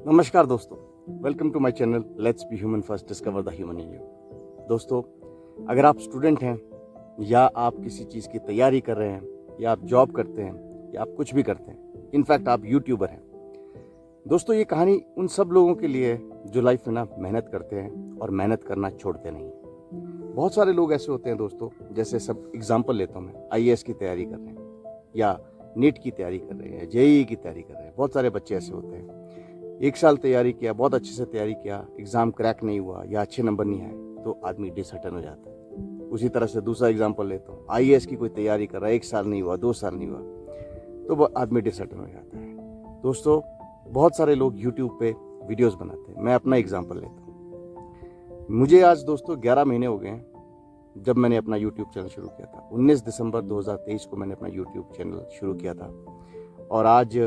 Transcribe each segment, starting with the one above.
नमस्कार दोस्तों, welcome to my channel let's be human first discover the human in you. दोस्तों, अगर आप स्टूडेंट हैं या आप किसी चीज़ की तैयारी कर रहे हैं या आप जॉब करते हैं या आप कुछ भी करते हैं, इनफैक्ट आप यूट्यूबर हैं, दोस्तों ये कहानी उन सब लोगों के लिए है जो लाइफ में ना मेहनत करते हैं और मेहनत करना छोड़ते नहीं। बहुत सारे लोग ऐसे होते हैं दोस्तों, जैसे सब एग्जाम्पल लेता हूँ मैं, आईएएस की तैयारी कर रहे हैं या नीट की तैयारी कर रहे हैं, जेईई की तैयारी कर रहे हैं। बहुत सारे बच्चे ऐसे होते हैं, 1 साल तैयारी किया, बहुत अच्छे से तैयारी किया, एग्ज़ाम क्रैक नहीं हुआ या अच्छे नंबर नहीं आए तो आदमी डिसहर्टन हो जाता है। उसी तरह से दूसरा एग्जाम्पल लेता हूँ, आईएएस की कोई तैयारी कर रहा है, 1 साल नहीं हुआ, 2 साल नहीं हुआ तो वो आदमी डिसहर्टन हो जाता है। दोस्तों, बहुत सारे लोग यूट्यूब पे वीडियोस बनाते हैं। मैं अपना एग्जाम्पल लेता हूँ। मुझे आज दोस्तों 11 महीने हो गए हैं जब मैंने अपना यूट्यूब चैनल शुरू किया था। 19 दिसंबर 2023 को मैंने अपना यूट्यूब चैनल शुरू किया था और आज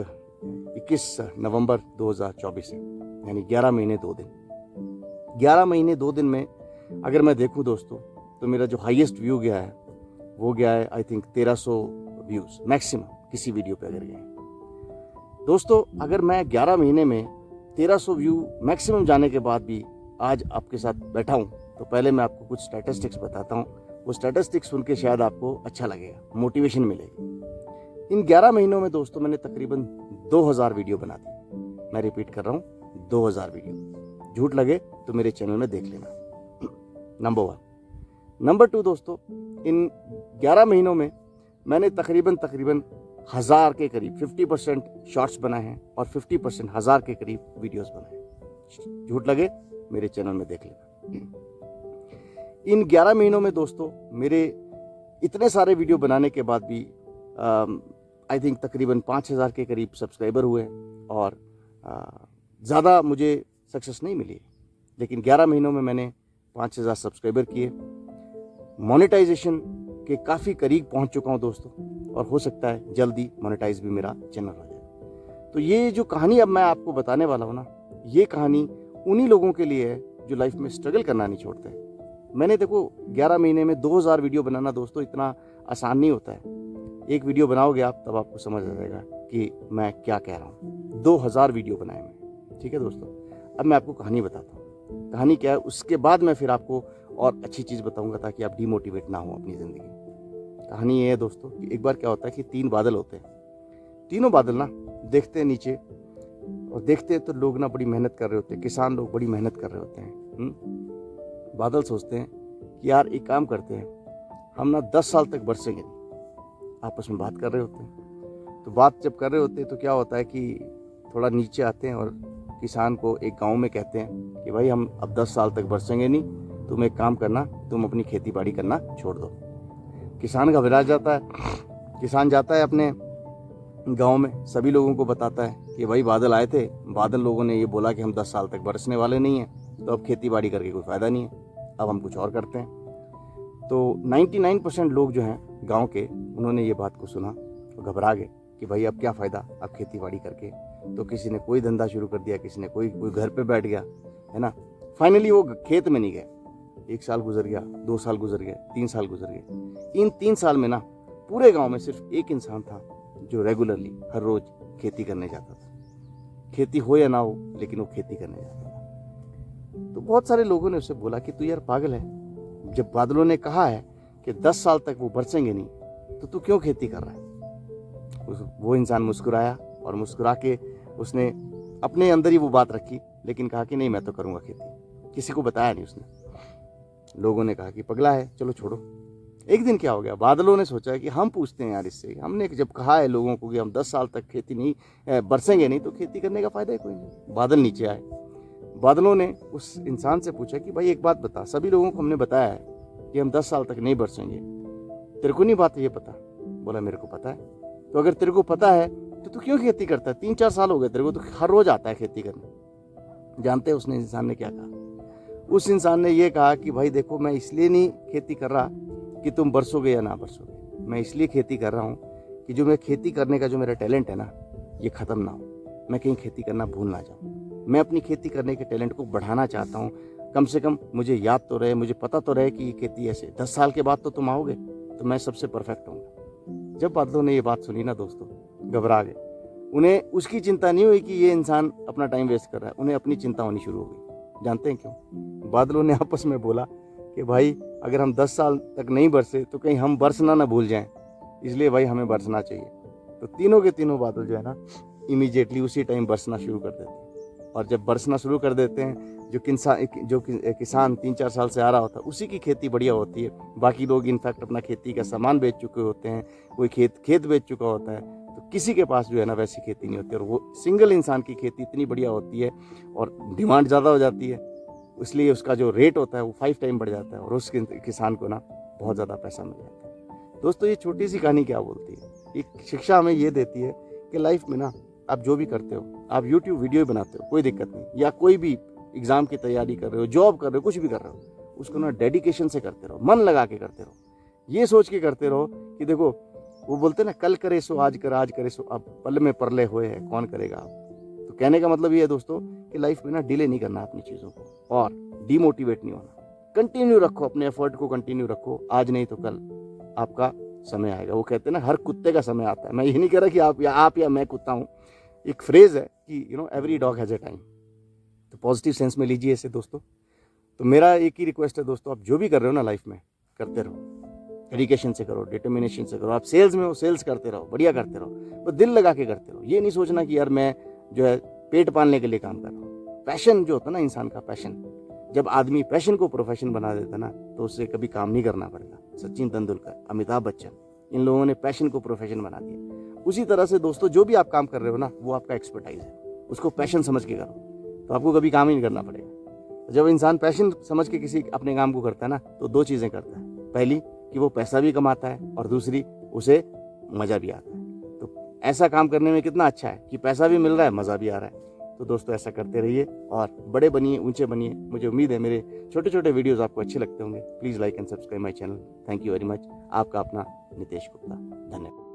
21 नवंबर 2024 है, यानी 11 महीने 2 दिन। 11 महीने 2 दिन में अगर मैं देखूं दोस्तों, तो मेरा जो हाईएस्ट व्यू गया है वो गया है आई थिंक 1300 व्यूज़ मैक्सिमम किसी वीडियो पे अगर गए। दोस्तों, अगर मैं 11 महीने में 1300 व्यू मैक्सिमम जाने के बाद भी आज आपके साथ बैठा हूँ, तो पहले मैं आपको कुछ स्टैटिस्टिक्स बताता हूँ। वो स्टैटिस्टिक्स सुन के शायद आपको अच्छा लगेगा, मोटिवेशन मिलेगी। इन 11 महीनों में दोस्तों मैंने तकरीबन 2000 वीडियो बना दी। मैं रिपीट कर रहा हूँ, 2000 वीडियो। झूठ लगे तो मेरे चैनल में देख लेना। नंबर 1। नंबर 2 दोस्तों, इन 11 महीनों में मैंने तकरीबन 1000 के करीब 50% शॉर्ट्स बनाए हैं और 50% 1000 के करीब वीडियोस बनाए हैं। झूठ लगे मेरे चैनल में देख लेना। इन 11 महीनों में दोस्तों मेरे इतने सारे वीडियो बनाने के बाद भी आई थिंक तकरीबन 5000 के करीब सब्सक्राइबर हुए और ज़्यादा मुझे सक्सेस नहीं मिली, लेकिन 11 महीनों में मैंने 5000 सब्सक्राइबर किए। मोनेटाइजेशन के काफ़ी करीब पहुंच चुका हूं दोस्तों, और हो सकता है जल्दी मोनेटाइज भी मेरा चैनल हो जाए। तो ये जो कहानी अब मैं आपको बताने वाला हूँ ना, ये कहानी उन्हीं लोगों के लिए है जो लाइफ में स्ट्रगल करना नहीं छोड़ते। मैंने देखो 11 महीने में 2000 वीडियो बनाना दोस्तों इतना आसान नहीं होता है। एक वीडियो बनाओगे आप तब आपको समझ आ जाएगा कि मैं क्या कह रहा हूँ। 2000 वीडियो बनाए मैं, ठीक है दोस्तों। अब मैं आपको कहानी बताता हूँ, कहानी क्या है, उसके बाद मैं फिर आपको और अच्छी चीज़ बताऊँगा ताकि आप डिमोटिवेट ना हो अपनी ज़िंदगी में। कहानी ये है दोस्तों कि एक बार क्या होता है कि 3 बादल होते हैं। तीनों बादल ना देखते हैं नीचे और देखते हैं तो लोग ना बड़ी मेहनत कर रहे होते हैं, किसान लोग बड़ी मेहनत कर रहे होते हैं। बादल सोचते हैं कि यार एक काम करते हैं, हम ना 10 साल तक बरसेंगे नहीं। आपस में बात कर रहे होते हैं, तो बात जब कर रहे होते हैं तो क्या होता है कि थोड़ा नीचे आते हैं और किसान को एक गांव में कहते हैं कि भाई हम अब 10 साल तक बरसेंगे नहीं, तुम एक काम करना, तुम अपनी खेती बाड़ी करना छोड़ दो। किसान घबरा जाता है। किसान जाता है अपने गांव में, सभी लोगों को बताता है कि भाई बादल आए थे, बादल लोगों ने ये बोला कि हम 10 साल तक बरसने वाले नहीं हैं, तो अब खेती बाड़ी करके कोई फ़ायदा नहीं है, अब हम कुछ और करते हैं। तो 99% लोग जो हैं गांव के, उन्होंने ये बात को सुना तो घबरा गए कि भाई अब क्या फ़ायदा अब खेती बाड़ी करके। तो किसी ने कोई धंधा शुरू कर दिया, किसी ने कोई घर पे बैठ गया, है ना। फाइनली वो खेत में नहीं गए। 1 साल गुजर गया, 2 साल गुजर गए, 3 साल गुजर गए। इन 3 साल में ना पूरे गाँव में सिर्फ एक इंसान था जो रेगुलरली हर रोज़ खेती करने जाता था। खेती हो या ना हो, लेकिन वो खेती करने जाता था। तो बहुत सारे लोगों ने उससे बोला कि तू यार पागल है, जब बादलों ने कहा है कि 10 साल तक वो बरसेंगे नहीं, तो तू क्यों खेती कर रहा है। वो इंसान मुस्कुराया और मुस्कुरा के उसने अपने अंदर ही वो बात रखी, लेकिन कहा कि नहीं मैं तो करूँगा खेती। किसी को बताया नहीं उसने। लोगों ने कहा कि पगला है, चलो छोड़ो। एक दिन क्या हो गया, बादलों ने सोचा कि हम पूछते हैं यार इससे, हमने जब कहा है लोगों को कि हम 10 साल तक खेती नहीं बरसेंगे नहीं, तो खेती करने का फ़ायदा है कोई नहीं। बादल नीचे आए। बादलों ने उस इंसान से पूछा कि भाई एक बात बता, सभी लोगों को हमने बताया है कि हम 10 साल तक नहीं बरसेंगे, तेरे को नहीं बात ये पता। बोला मेरे को पता है। तो अगर तेरे को पता है तो तू क्यों खेती करता है, 3-4 साल हो गए तेरे को, तो हर रोज आता है खेती करने। जानते हैं उसने इंसान ने क्या कहा। उस इंसान ने ये कहा कि भाई देखो, मैं इसलिए नहीं खेती कर रहा कि तुम बरसोगे या ना बरसोगे, मैं इसलिए खेती कर रहा हूँ कि जो मैं खेती करने का जो मेरा टैलेंट है ना, ये ख़त्म ना हो, मैं कहीं खेती करना भूल ना जाऊँ। मैं अपनी खेती करने के टैलेंट को बढ़ाना चाहता हूँ। कम से कम मुझे याद तो रहे, मुझे पता तो रहे कि ये खेती ऐसे 10 साल के बाद तो तुम आओगे तो मैं सबसे परफेक्ट हूँ। जब बादलों ने ये बात सुनी ना दोस्तों, घबरा गए। उन्हें उसकी चिंता नहीं हुई कि ये इंसान अपना टाइम वेस्ट कर रहा है, उन्हें अपनी चिंता होनी शुरू हो गई। जानते हैं क्यों? बादलों ने आपस में बोला कि भाई अगर हम 10 साल तक नहीं बरसे तो कहीं हम बरसना ना भूल जाएं, इसलिए भाई हमें बरसना चाहिए। तो तीनों के तीनों बादल जो है ना इमीडिएटली उसी टाइम बरसना शुरू कर देते हैं। और जब बरसना शुरू कर देते हैं, जो किसान 3-4 साल से आ रहा होता है उसी की खेती बढ़िया होती है। बाकी लोग इनफैक्ट अपना खेती का सामान बेच चुके होते हैं, कोई खेत बेच चुका होता है, तो किसी के पास जो है ना वैसी खेती नहीं होती। और वो सिंगल इंसान की खेती इतनी बढ़िया होती है और डिमांड ज़्यादा हो जाती है, इसलिए उसका जो रेट होता है वो 5 टाइम बढ़ जाता है और उस किसान को ना बहुत ज़्यादा पैसा मिल जाता है। दोस्तों, ये छोटी सी कहानी क्या बोलती है? एक शिक्षा हमें ये देती है कि लाइफ में ना आप जो भी करते हो, आप यूट्यूब वीडियो ही बनाते हो, कोई दिक्कत नहीं, या कोई भी एग्ज़ाम की तैयारी कर रहे हो, जॉब कर रहे हो, कुछ भी कर रहे हो, उसको ना डेडिकेशन से करते रहो, मन लगा के करते रहो। ये सोच के करते रहो कि देखो, वो बोलते ना, कल करे सो आज कर, आज करे सो अब, पल में परले हुए है कौन करेगा अब। तो कहने का मतलब ये है दोस्तों कि लाइफ में ना डिले नहीं करना अपनी चीज़ों को और डीमोटिवेट नहीं होना। कंटिन्यू रखो, अपने एफर्ट को कंटिन्यू रखो। आज नहीं तो कल आपका समय आएगा। वो कहते हैं ना, हर कुत्ते का समय आता है। मैं ये नहीं कह रहा कि आप या मैं कुत्ता हूँ। एक फ्रेज है कि every dog has a time. तो पॉजिटिव सेंस में लीजिए इसे दोस्तों। तो मेरा एक ही रिक्वेस्ट है दोस्तों, आप जो भी कर रहे हो ना लाइफ में, करते रहो, डेडिकेशन से करो, डिटर्मिनेशन से करो। आप सेल्स में हो, सेल्स करते रहो, बढ़िया करते रहो, बस दिल लगा के करते रहो। ये नहीं सोचना कि यार मैं जो है पेट पालने के लिए काम कर रहा हूँ। पैशन जो होता है ना, इंसान का पैशन, जब आदमी पैशन को प्रोफेशन बना देता ना, तो उससे कभी काम नहीं करना पड़ता। सचिन तेंदुलकर, अमिताभ बच्चन, इन लोगों ने पैशन को प्रोफेशन बना दिया। उसी तरह से दोस्तों, जो भी आप काम कर रहे हो ना, वो आपका एक्सपर्टाइज है, उसको पैशन समझ के करो, तो आपको कभी काम ही नहीं करना पड़ेगा। जब इंसान पैशन समझ के किसी अपने काम को करता है ना, तो 2 चीज़ें करता है। पहली कि वो पैसा भी कमाता है और दूसरी उसे मज़ा भी आता है। तो ऐसा काम करने में कितना अच्छा है कि पैसा भी मिल रहा है, मज़ा भी आ रहा है। तो दोस्तों, ऐसा करते रहिए और बड़े बनिए, ऊंचे बनिए। मुझे उम्मीद है मेरे छोटे छोटे वीडियोस आपको अच्छे लगते होंगे। Please like and subscribe my channel. Thank you very much. आपका अपना नितेश गुप्ता। धन्यवाद।